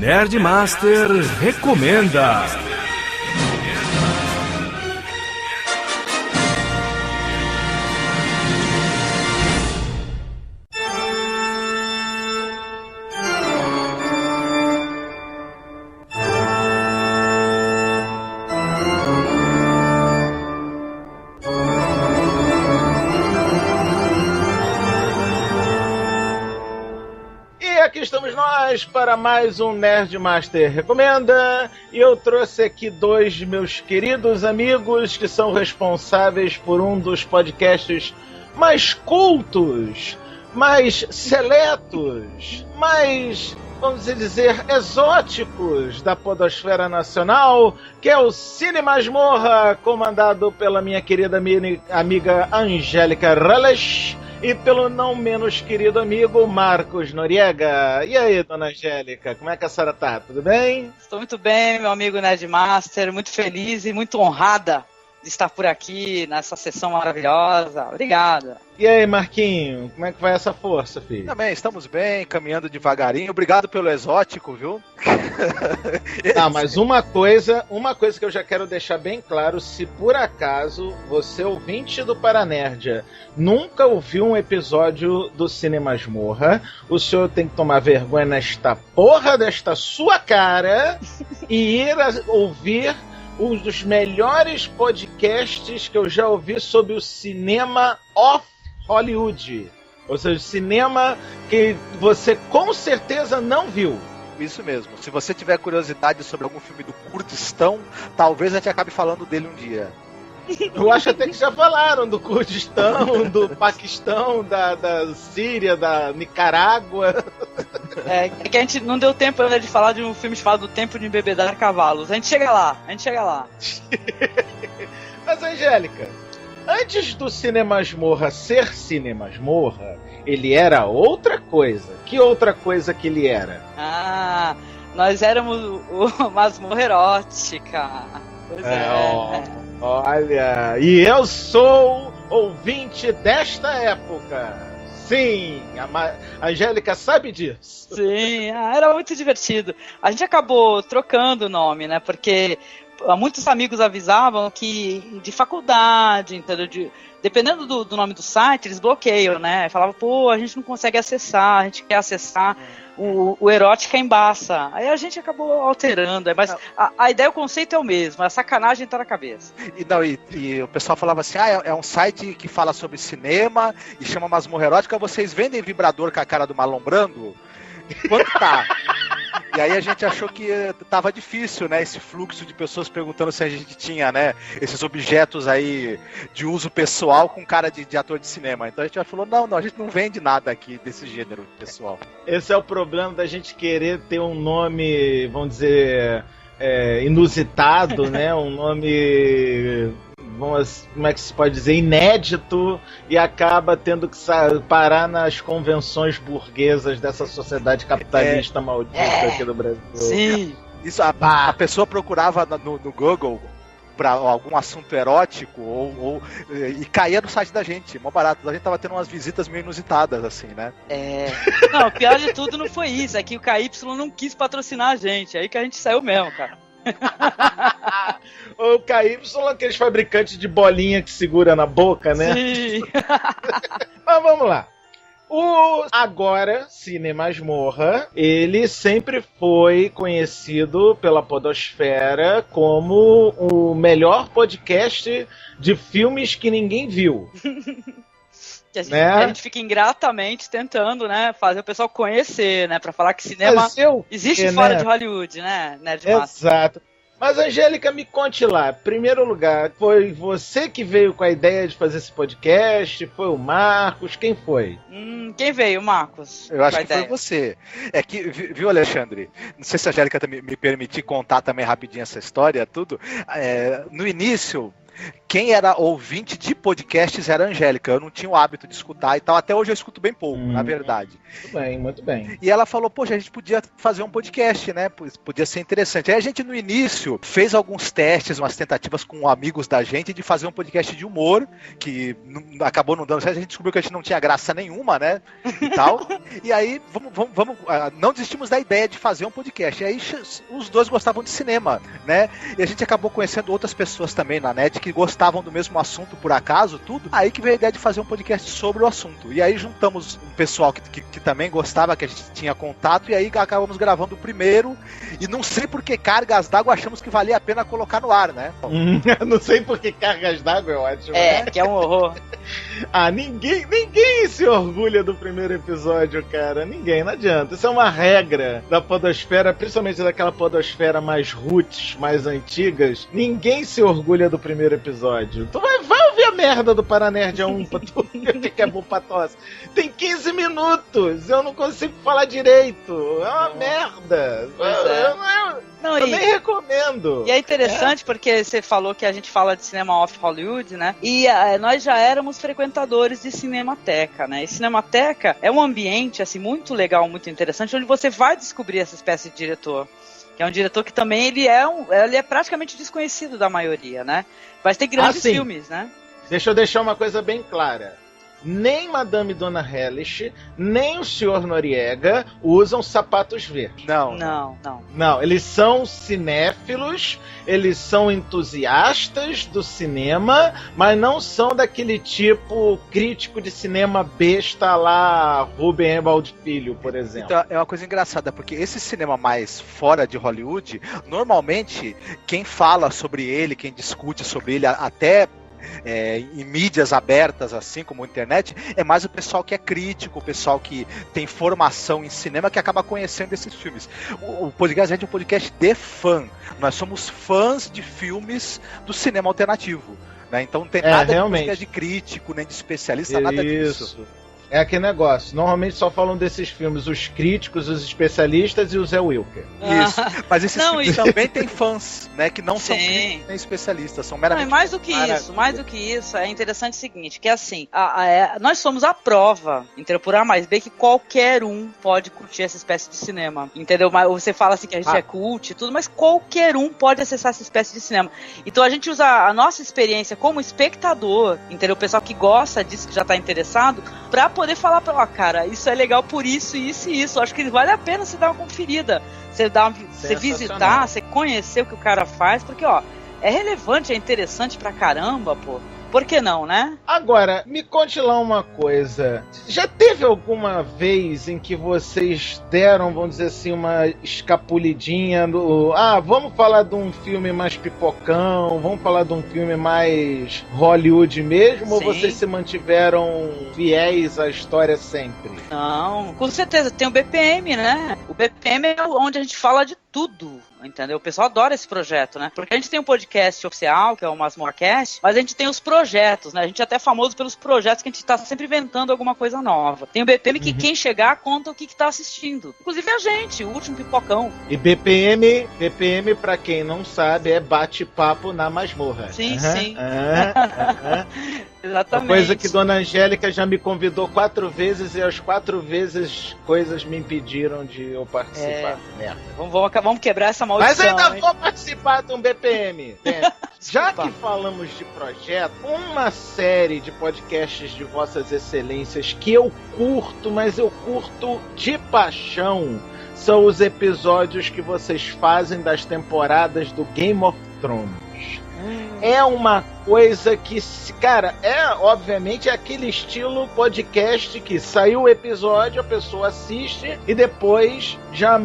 Nerdmaster recomenda. Estamos nós para mais um Nerdmaster Recomenda, e eu trouxe aqui dois meus queridos amigos que são responsáveis por um dos podcasts mais cultos, mais seletos, mais, vamos dizer, exóticos da podosfera nacional, que é o Cine Masmorra, comandado pela minha querida amiga Angélica Rales e pelo não menos querido amigo Marcos Noriega. E aí, dona Angélica, como é que a senhora tá? Tudo bem? Estou muito bem, meu amigo Nerdmaster, muito feliz e muito honrada de estar por aqui nessa sessão maravilhosa. Obrigada. E aí, Marquinho, como é que vai essa força, filho? Também, estamos bem, caminhando devagarinho. Obrigado pelo exótico, viu? Ah, mas uma coisa que eu já quero deixar bem claro: se por acaso você, ouvinte do Paranerdia, nunca ouviu um episódio do Cine Masmorra, o senhor tem que tomar vergonha nesta porra desta sua cara e ir ouvir um dos melhores podcasts que eu já ouvi sobre o cinema off Hollywood. Ou seja, cinema que você com certeza não viu. Isso mesmo. Se você tiver curiosidade sobre algum filme do Kurdistão, talvez a gente acabe falando dele um dia. Eu acho até que já falaram do Kurdistão, do Paquistão, da Síria, da Nicarágua. É que a gente não deu tempo ainda de falar de um filme chamado O Tempo de Embebedar Cavalos. A gente chega lá. Mas, Angélica, antes do Cine Masmorra ser Cine Masmorra, ele era outra coisa. Que outra coisa que ele era? Ah, nós éramos o Masmorra Erótica. Pois é. Olha, e eu sou ouvinte desta época. Sim, a Angélica sabe disso. Sim, era muito divertido. A gente acabou trocando o nome, né? Porque muitos amigos avisavam que de faculdade, entendeu? Dependendo do nome do site, eles bloqueiam, né? Falavam, pô, a gente não consegue acessar, a gente quer acessar o Erótica embaça. Aí a gente acabou alterando, mas a ideia, o conceito é o mesmo, a sacanagem tá na cabeça. E o pessoal falava assim, é um site que fala sobre cinema e chama Masmorra Erótica, vocês vendem vibrador com a cara do Marlon Brando? Quanto tá? E aí a gente achou que tava difícil, né, esse fluxo de pessoas perguntando se a gente tinha, né, esses objetos aí de uso pessoal com cara de ator de cinema. Então a gente já falou, não, a gente não vende nada aqui desse gênero, pessoal. Esse é o problema da gente querer ter um nome, vamos dizer, inusitado, né, um nome... como é que se pode dizer, inédito, e acaba tendo que parar nas convenções burguesas dessa sociedade capitalista maldita aqui do Brasil. Sim. Isso, a pessoa procurava no Google para algum assunto erótico e caía no site da gente, mó barato. A gente tava tendo umas visitas meio inusitadas, assim, né? Não, o pior de tudo não foi isso, é que o KY não quis patrocinar a gente, aí que a gente saiu mesmo, cara. O KY, aqueles fabricantes de bolinha que segura na boca, né? Sim. Mas vamos lá. O agora Cine Masmorra, ele sempre foi conhecido pela podosfera como o melhor podcast de filmes que ninguém viu. Que a gente fica ingratamente tentando, né, fazer o pessoal conhecer, né, pra falar que cinema existe fora de Hollywood, né, Nerdmaster? Exato. Mas, Angélica, me conte lá. Em primeiro lugar, foi você que veio com a ideia de fazer esse podcast? Foi o Marcos? Quem foi? Quem veio, Marcos? Eu acho que foi você. É que, viu, Alexandre? Não sei se a Angélica me permitir contar também rapidinho essa história, tudo. No início... quem era ouvinte de podcasts era a Angélica. Eu não tinha o hábito de escutar e tal. Até hoje eu escuto bem pouco, na verdade. Muito bem, muito bem. E ela falou, poxa, a gente podia fazer um podcast, né? Podia ser interessante. Aí a gente, no início, fez alguns testes, umas tentativas com amigos da gente de fazer um podcast de humor, que acabou não dando certo. A gente descobriu que a gente não tinha graça nenhuma, né? E tal. E aí, vamos não desistimos da ideia de fazer um podcast. E aí, os dois gostavam de cinema, né? E a gente acabou conhecendo outras pessoas também na net que gostavam do mesmo assunto, por acaso, tudo. Aí que veio a ideia de fazer um podcast sobre o assunto. E aí juntamos um pessoal que também gostava, que a gente tinha contato, e aí acabamos gravando o primeiro. E não sei por que Cargas d'Água achamos que valia a pena colocar no ar, né? Não sei por que Cargas d'Água é ótimo. É, que é um horror. Ninguém se orgulha do primeiro episódio, cara. Ninguém, não adianta. Isso é uma regra da podosfera, principalmente daquela podosfera mais roots, mais antigas. Ninguém se orgulha do primeiro episódio. Tu vai ouvir a merda do Paranerd A1 pra tu ver que é bom pra tosse. Tem 15 minutos, eu não consigo falar direito. É uma merda. Eu nem recomendo. E é interessante porque você falou que a gente fala de cinema off Hollywood, né? E nós já éramos frequentadores de Cinemateca, né? E Cinemateca é um ambiente, assim, muito legal, muito interessante, onde você vai descobrir essa espécie de diretor. Que é um diretor que também ele é praticamente desconhecido da maioria, né? Mas tem grandes filmes, né? Deixa eu deixar uma coisa bem clara. Nem Madame Dona Hellish, nem o Sr. Noriega usam sapatos verdes. Não, eles são cinéfilos, eles são entusiastas do cinema, mas não são daquele tipo crítico de cinema besta lá Ruben Ebald Filho, por exemplo. Então, é uma coisa engraçada, porque esse cinema mais fora de Hollywood, normalmente, quem fala sobre ele, quem discute sobre ele, até em mídias abertas, assim como a internet, é mais o pessoal que é crítico, o pessoal que tem formação em cinema, que acaba conhecendo esses filmes. O podcast é um podcast de fã. Nós somos fãs de filmes do cinema alternativo, né? Então não tem nada de crítico, nem de especialista, nada disso. É aquele negócio. Normalmente só falam desses filmes os críticos, os especialistas e o Zé Wilker. Isso. Mas esses filmes também tem fãs, né? Que não são críticos nem especialistas, são meramente... mais do que isso, é interessante o seguinte, que é assim, nós somos a prova, entendeu? Por A mais B, que qualquer um pode curtir essa espécie de cinema, entendeu? Mas você fala assim que a gente é cult e tudo, mas qualquer um pode acessar essa espécie de cinema. Então a gente usa a nossa experiência como espectador, entendeu? O pessoal que gosta disso, que já tá interessado, pra poder falar pra cara, isso é legal por isso, isso e isso. Acho que vale a pena você dar uma conferida, você visitar, você conhecer o que o cara faz, porque, é relevante, é interessante pra caramba, pô. Por que não, né? Agora, me conte lá uma coisa. Já teve alguma vez em que vocês deram, vamos dizer assim, uma escapulidinha do... vamos falar de um filme mais pipocão, vamos falar de um filme mais Hollywood mesmo, ou vocês se mantiveram fiéis à história sempre? Não, com certeza. Tem o BPM, né? O BPM é onde a gente fala de tudo, entendeu? O pessoal adora esse projeto, né? Porque a gente tem um podcast oficial, que é o Masmorcast, mas a gente tem os projetos, né? A gente é até famoso pelos projetos que a gente tá sempre inventando alguma coisa nova. Tem o BPM que quem chegar conta o que tá assistindo. Inclusive a gente, o último pipocão. E BPM, pra quem não sabe, é bate-papo na masmorra. Sim, sim. Exatamente. Uma coisa que Dona Angélica já me convidou 4 vezes e as 4 vezes coisas me impediram de eu participar. Merda. Vamos quebrar essa maldição. Mas ainda vou participar de um BPM. Já que falamos de projeto, uma série de podcasts de Vossas Excelências que eu curto, mas eu curto de paixão, são os episódios que vocês fazem das temporadas do Game of Thrones. É uma coisa que, cara, obviamente aquele estilo podcast que saiu o episódio, a pessoa assiste e depois já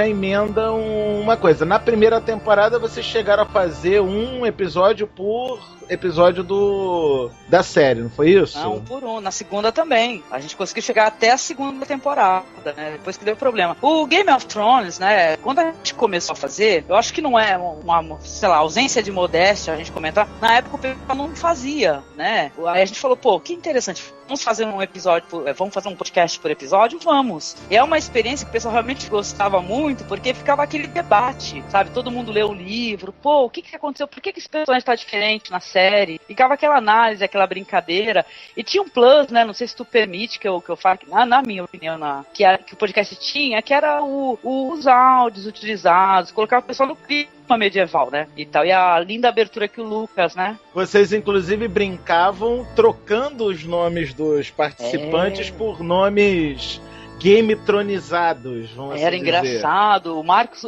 emenda uma coisa. Na primeira temporada vocês chegaram a fazer um episódio por episódio da série, não foi isso? Não, um por um. Na segunda também. A gente conseguiu chegar até a segunda temporada, né? Depois que deu problema. O Game of Thrones, né? Quando a gente começou a fazer, eu acho que não é uma, sei lá, ausência de modéstia a gente comentar. Na época o pessoal não fazia, né? Aí a gente falou, pô, que interessante. vamos fazer um episódio, vamos fazer um podcast por episódio? Vamos. E é uma experiência que o pessoal realmente gostava muito, porque ficava aquele debate, sabe? Todo mundo lê o livro, pô, o que aconteceu? Por que esse personagem tá diferente na série? Ficava aquela análise, aquela brincadeira. E tinha um plus, né? Não sei se tu permite que eu fale, na minha opinião, que o podcast tinha, que era os áudios utilizados, colocar o pessoal no clima medieval, né? E tal. E a linda abertura que o Lucas, né? Vocês, inclusive, brincavam trocando os nomes dos participantes por nomes game-tronizados, vamos Era assim engraçado. O Marcos,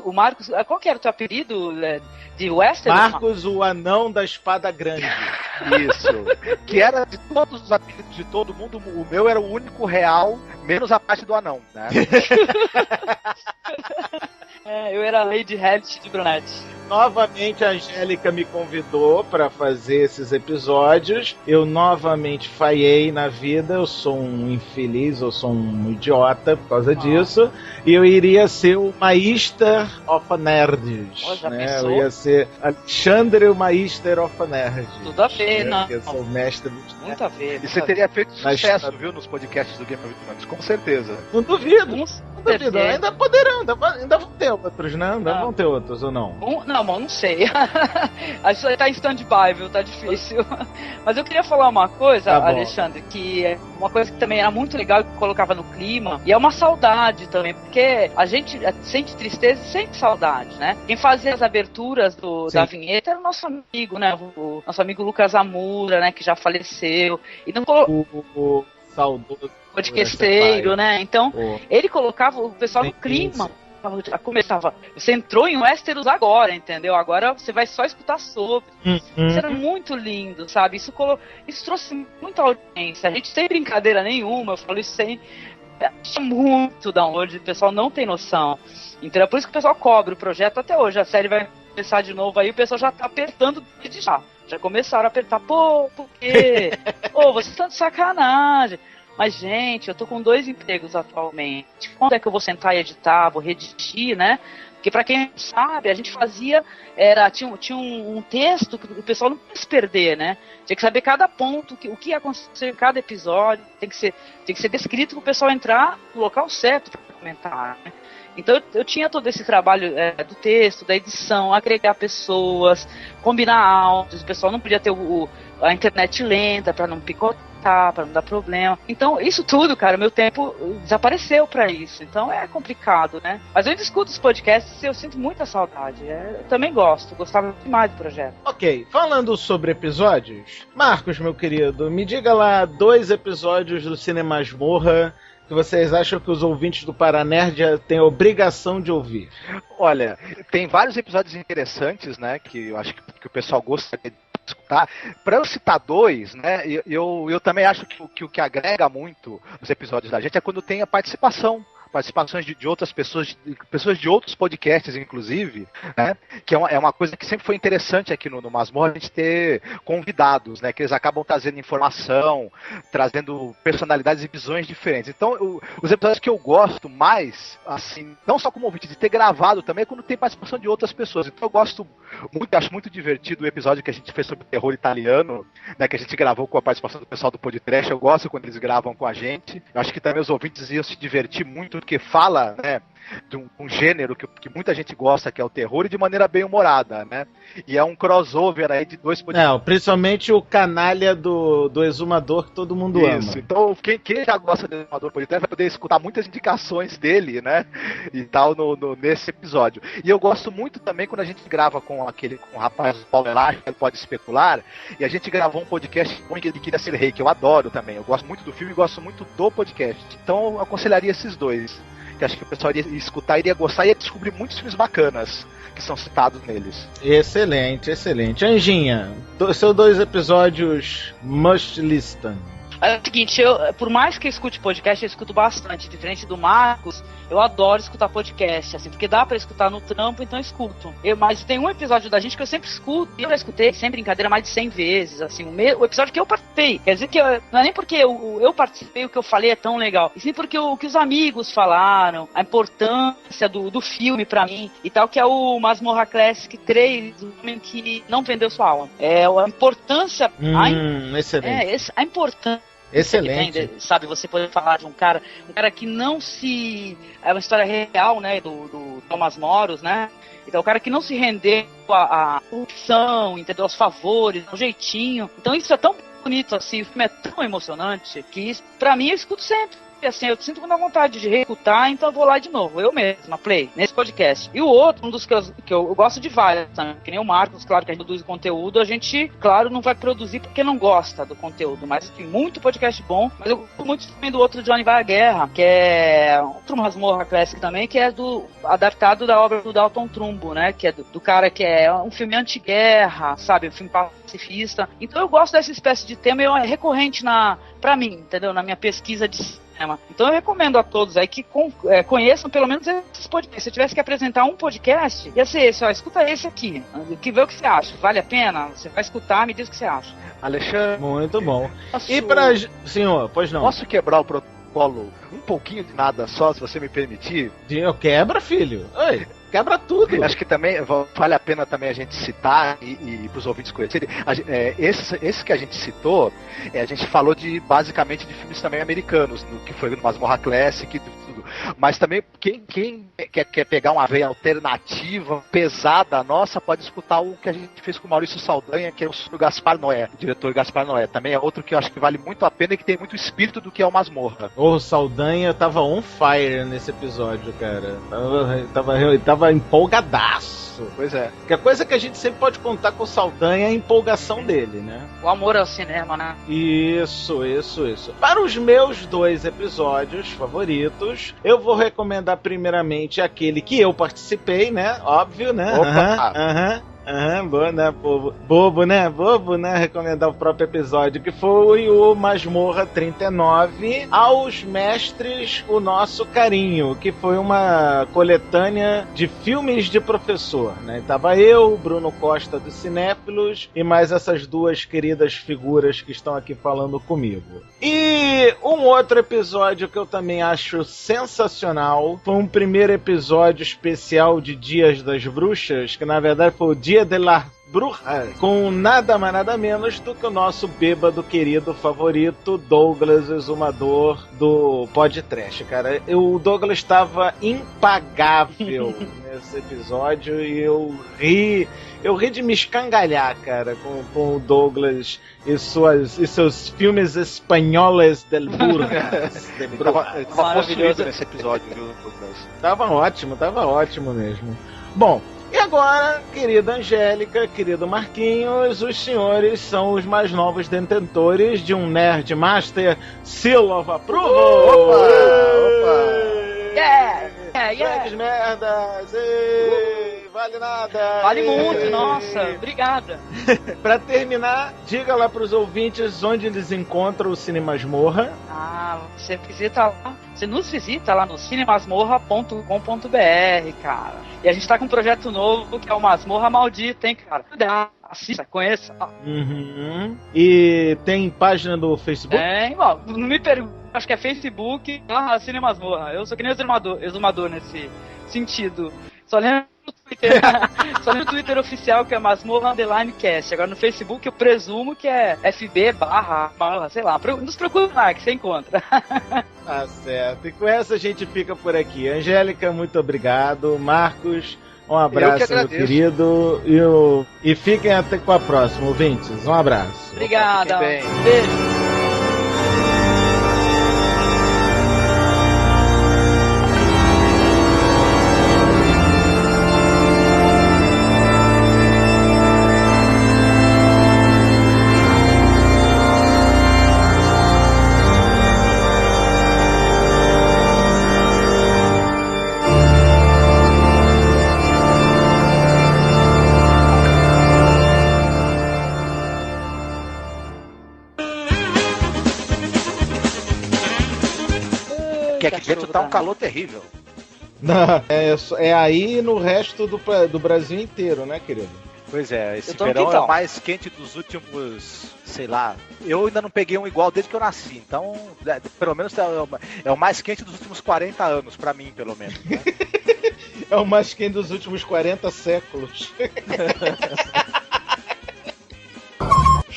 qual que era o teu apelido de Westeros? Marcos, o anão da espada grande. Isso. Que era de todos os apelidos de todo mundo, o meu era o único real, menos a parte do anão, né? Eu era a Lady Hellish de Brunetti. Novamente a Angélica me convidou para fazer esses episódios. Eu novamente falhei na vida. Eu sou um infeliz, eu sou um idiota por causa disso. E eu iria ser o Maister of Nerds. Né? Eu ia ser Alexandre, o Maister of Nerds. Tudo a ver, né? Eu sou o mestre dos nerds. Muito a ver. E você teria feito sucesso, viu, nos podcasts do Game of Thrones, com certeza. Não duvido. Ainda poderão, ainda vão ter outros, né? Ainda vão ter outros, ou não? Não sei. Acho que tá em stand-by, viu? Tá difícil. Mas eu queria falar uma coisa, Alexandre, que é uma coisa que também era muito legal, que colocava no clima, e é uma saudade também, porque a gente sente tristeza e sente saudade, né? Quem fazia as aberturas da vinheta era o nosso amigo, né? O nosso amigo Lucas Amura, né? Que já faleceu. E não o saudoso podcasteiro, né? Então, ele colocava o pessoal no clima. Começava, você entrou em Westeros agora, entendeu? Agora você vai só escutar sobre. Isso era muito lindo, sabe? Isso trouxe muita audiência. A gente sem brincadeira nenhuma, eu falo isso sem muito download, o pessoal não tem noção. Então é por isso que o pessoal cobre o projeto até hoje. A série vai começar de novo aí, o pessoal já tá apertando desde já. Já começaram a apertar, por quê? Vocês estão de sacanagem. Mas, gente, eu tô com 2 empregos atualmente. Quando é que eu vou sentar e editar, vou redigir, né? Porque pra quem não sabe, a gente fazia... Tinha um texto que o pessoal não podia se perder, né? Tinha que saber cada ponto, o que ia acontecer em cada episódio. Tem que ser descrito para o pessoal entrar no local certo para comentar, né? Então eu tinha todo esse trabalho do texto, da edição, agregar pessoas, combinar áudios, o pessoal não podia ter a internet lenta para não picotar, para não dar problema. Então isso tudo, cara, meu tempo desapareceu para isso. Então é complicado, né? Mas eu ainda escuto os podcasts e eu sinto muita saudade. Eu também gostava demais do projeto. Ok, falando sobre episódios, Marcos, meu querido, me diga lá 2 episódios do Cinemasmorra que vocês acham que os ouvintes do Paranerd têm a obrigação de ouvir. Olha, tem vários episódios interessantes, né, que eu acho que o pessoal gostaria de escutar. Para eu citar 2, né, eu também acho que o que agrega muito nos episódios da gente é quando tem a participações de outras pessoas de outros podcasts, inclusive, né? Que é uma coisa que sempre foi interessante aqui no Masmorra, a gente ter convidados, né? Que eles acabam trazendo informação, trazendo personalidades e visões diferentes. Então, os episódios que eu gosto mais, assim, não só como ouvinte, de ter gravado também, é quando tem participação de outras pessoas. Então, eu gosto muito, acho muito divertido o episódio que a gente fez sobre terror italiano, né? Que a gente gravou com a participação do pessoal do Podcast. Eu gosto quando eles gravam com a gente. Eu acho que também os ouvintes iam se divertir muito, porque fala, né, de um gênero que muita gente gosta, que é o terror, e de maneira bem humorada, né? E é um crossover aí de 2 podcasts. Não, principalmente o canalha do Exumador, que todo mundo ama. Então quem já gosta do Exumador Podcast vai poder escutar muitas indicações dele, né? E tal, nesse episódio. E eu gosto muito também quando a gente grava com o rapaz do Paulo Elástico, que pode especular, e a gente gravou um podcast com ele queria ser rei, que eu adoro também. Eu gosto muito do filme e gosto muito do podcast. Então eu aconselharia esses 2. Que acho que o pessoal iria escutar, iria gostar e ia descobrir muitos filmes bacanas que são citados neles. Excelente, excelente. Anjinha, seus 2 episódios must listen. É o seguinte, por mais que eu escute podcast, eu escuto bastante. Diferente do Marcos, eu adoro escutar podcast, assim, porque dá pra escutar no trampo, então eu escuto. Mas tem um episódio da gente que eu sempre escuto, e eu já escutei, sem brincadeira, mais de 100 vezes, assim, o episódio que eu participei. Quer dizer que não é nem porque eu participei, o que eu falei é tão legal, e sim porque o que os amigos falaram, a importância do filme pra mim, e tal, que é o Masmorra Classic 3, o homem que não vendeu sua alma. A importância... Excelente. A importância Excelente. Tem, sabe, você pode falar de um cara que não se... É uma história real, né, do Thomas Moros, né? Então, o cara que não se rendeu à opção, entendeu? Aos favores, ao jeitinho. Então, isso é tão bonito, assim, o filme é tão emocionante que, pra mim, eu escuto sempre. Assim, eu sinto muita vontade de reescutar, então eu vou lá de novo, eu mesma, play, nesse podcast. E o outro, um dos que eu gosto de vários, sabe? Que nem o Marcos, claro que a gente produz conteúdo, a gente, claro, não vai produzir porque não gosta do conteúdo, mas tem muito podcast bom, mas eu gosto muito também do outro Johnny Vai à Guerra, que é outro Masmorra Classic também, que é adaptado da obra do Dalton Trumbo, né, que é do cara que é um filme anti-guerra, sabe, um filme pacifista. Então eu gosto dessa espécie de tema, é recorrente pra mim, entendeu, na minha pesquisa de cinema. Então eu recomendo a todos aí que conheçam pelo menos esses podcasts. Se eu tivesse que apresentar um podcast, ia ser esse, ó, escuta esse aqui, que vê o que você acha, vale a pena? Você vai escutar, me diz o que você acha. Alexandre, muito bom. E pra... Senhor, pois não. Posso quebrar o protocolo um pouquinho de nada só, se você me permitir? Quebra, filho. Oi. Quebra tudo. Acho que também vale a pena também a gente citar e para os ouvintes conhecerem. Esse que a gente citou, a gente falou basicamente de filmes também americanos, no que foi no Masmorra Classic, tudo. Mas também quem quer pegar uma veia alternativa, pesada nossa, pode escutar o que a gente fez com o Maurício Saldanha, que é o Gaspar Noé, o diretor Gaspar Noé. Também é outro que eu acho que vale muito a pena e que tem muito espírito do que é o Masmorra. O Saldanha tava on fire nesse episódio, cara. Tava empolgadaço. Pois é. Que a coisa que a gente sempre pode contar com o Saldanha é a empolgação dele, né? O amor ao cinema, né? Isso. Para os meus 2 episódios favoritos, eu vou recomendar primeiramente aquele que eu participei, né? Óbvio, né? Opa! Bobo, né? Recomendar o próprio episódio, que foi o Masmorra 39, Aos Mestres o Nosso Carinho, que foi uma coletânea de filmes de professor, né? Tava eu, Bruno Costa dos Cinéfilos e mais essas 2 queridas figuras que estão aqui falando comigo. E um outro episódio que eu também acho sensacional foi um primeiro episódio especial de Dias das Bruxas, que na verdade foi o Dia de las Brujas, com nada mais nada menos do que o nosso bêbado querido favorito, Douglas, exumador do podcast, cara. O Douglas estava impagável nesse episódio e eu ri de me escangalhar, cara, com o Douglas e seus filmes espanhóis del Burjas. Tava possuído nesse episódio, viu, Douglas? Tava ótimo mesmo. Bom, e agora, querida Angélica, querido Marquinhos, os senhores são os mais novos detentores de um Nerd Master Seal of Approval! Opa! Yeah! Grandes merdas! Ei, vale nada! Vale muito, nossa, obrigada! Pra terminar, diga lá pros ouvintes onde eles encontram o Cine Masmorra. Você nos visita lá no cinemasmorra.com.br, cara. E a gente tá com um projeto novo que é o Masmorra Maldita, hein, cara? Assista, conheça. Uhum. E tem página do Facebook? Não me pergunte, acho que é Facebook, Cinemasmorra. Eu sou que nem exumador nesse sentido. Só lembro no Twitter oficial que é Masmorra_Cast. Agora no Facebook eu presumo que é FB sei lá. Nos procura lá que você encontra. Tá certo. E com essa a gente fica por aqui. Angélica, muito obrigado. Marcos, um abraço, meu querido. E fiquem até com a próxima, ouvintes. Um abraço. Obrigada. Beijo. Que aqui dentro tá um calor terrível. Não, é aí no resto do Brasil inteiro, né, querido? Pois é, esse verão é o mais quente dos últimos, sei lá. Eu ainda não peguei um igual desde que eu nasci, então pelo menos é o mais quente dos últimos 40 anos, pra mim, pelo menos. Né? É o mais quente dos últimos 40 séculos.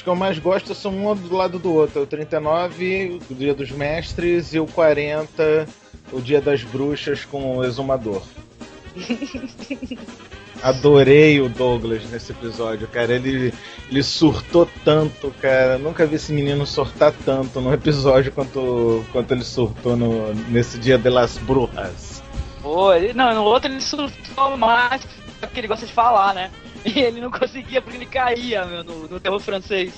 que eu mais gosto são um do lado do outro. O 39, o Dia dos Mestres, e o 40, o Dia das Bruxas com o Exumador. Adorei o Douglas nesse episódio, cara. Ele surtou tanto, cara. Nunca vi esse menino surtar tanto num episódio quanto ele surtou nesse Dia de las Brujas. Pô, no outro ele surtou mais, porque ele gosta de falar, né? E ele não conseguia porque ele caía, no terror francês.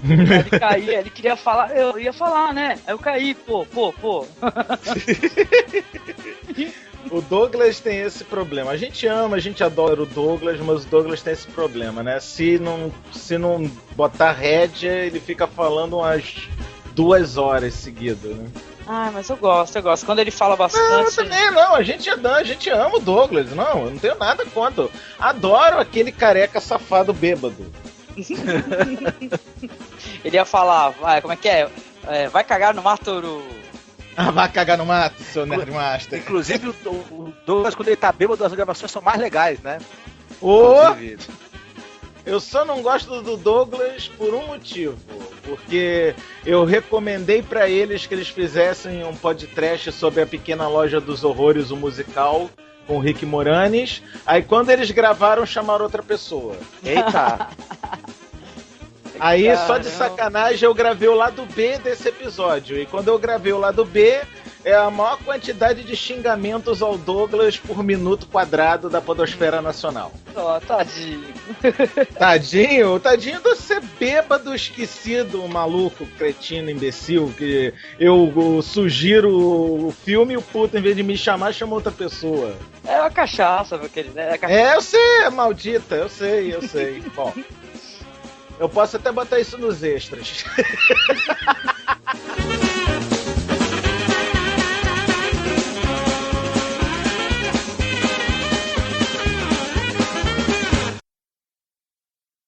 Ele caía, ele queria falar, eu ia falar, né? Aí eu caí, pô. O Douglas tem esse problema. A gente ama, a gente adora o Douglas, mas o Douglas tem esse problema, né? Se não botar rédea, ele fica falando umas 2 horas seguidas, né? Ah, mas eu gosto. Quando ele fala bastante... Não, a gente ama o Douglas. Não, eu não tenho nada contra. Adoro aquele careca safado bêbado. Ele ia falar, como é que é? Vai cagar no mato... Vai cagar no mato, seu Nerdmaster. Inclusive, o Douglas, quando ele tá bêbado, as gravações são mais legais, né? Eu só não gosto do Douglas por um motivo. Porque eu recomendei pra eles que eles fizessem um podcast sobre A Pequena Loja dos Horrores, o musical, com o Rick Moranis. Aí quando eles gravaram, chamaram outra pessoa. Eita! Aí, Caramba. só de sacanagem, eu gravei o lado B desse episódio. E quando eu gravei o lado B, é a maior quantidade de xingamentos ao Douglas por minuto quadrado da podosfera nacional. Tadinho. Tadinho de ser bêbado, esquecido, maluco, cretino, imbecil, que eu sugiro o filme e o puto, em vez de me chamar, chama outra pessoa. É uma cachaça, meu querido. Eu sei, é maldita, eu sei. Bom... Eu posso até botar isso nos extras.